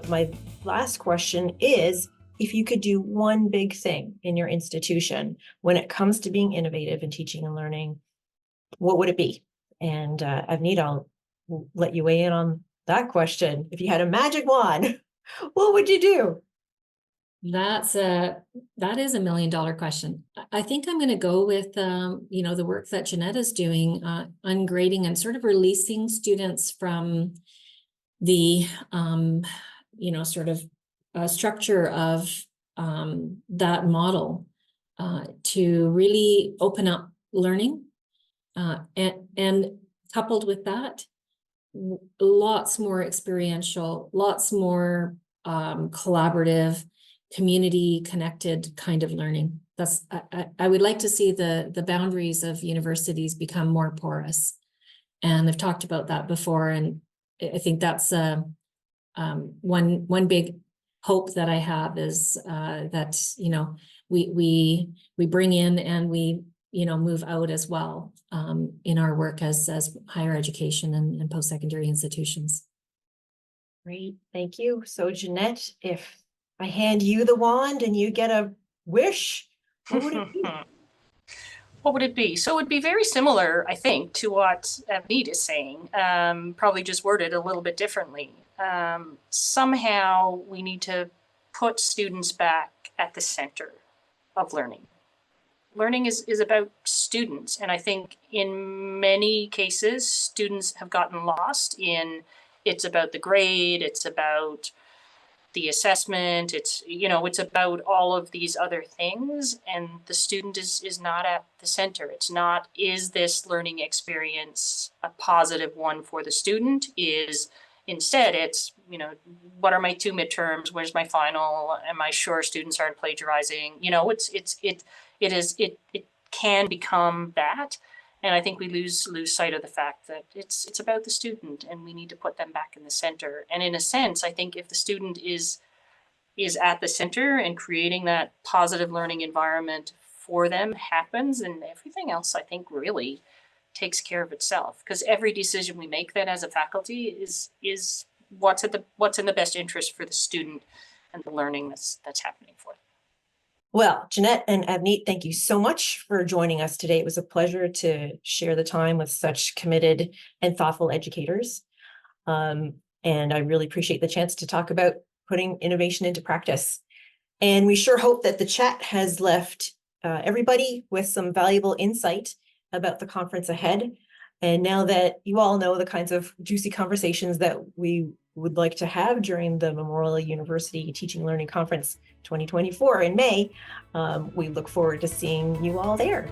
my last question is, if you could do one big thing in your institution when it comes to being innovative in teaching and learning, what would it be? And Awneet, I'll let you weigh in on that question. If you had a magic wand, what would you do? That is $1 million question. I think I'm going to go with the work that Jeannette is doing, ungrading and sort of releasing students from the structure of that model to really open up learning, and coupled with that, lots more experiential, lots more collaborative, community connected kind of learning. I would like to see the boundaries of universities become more porous, and I've talked about that before, and I think that's one big hope that I have is that we bring in and we move out as well in our work as higher education and post-secondary institutions. Great, thank you. So Jeannette, if I hand you the wand and you get a wish, what would it be? What would it be? So it would be very similar, I think, to what Awneet is saying, probably just worded a little bit differently. Somehow we need to put students back at the center of learning. Learning is about students. And I think in many cases, students have gotten lost in it's about the grade, it's about the assessment, it's about all of these other things, and the student is not at the center. It's not, is this learning experience a positive one for the student? Instead it's, what are my 2 midterms? Where's my final? Am I sure students aren't plagiarizing? It can become that. And I think we lose sight of the fact that it's about the student, and we need to put them back in the center. And in a sense, I think if the student is at the center and creating that positive learning environment for them happens, and everything else, I think, really takes care of itself. Because every decision we make then as a faculty is what's in the best interest for the student and the learning that's happening for them. Well, Jeannette and Awneet, thank you so much for joining us today. It was a pleasure to share the time with such committed and thoughtful educators. And I really appreciate the chance to talk about putting innovation into practice. And we sure hope that the chat has left everybody with some valuable insight about the conference ahead. And now that you all know the kinds of juicy conversations that we would like to have during the Memorial University Teaching and Learning Conference 2024 in May, we look forward to seeing you all there.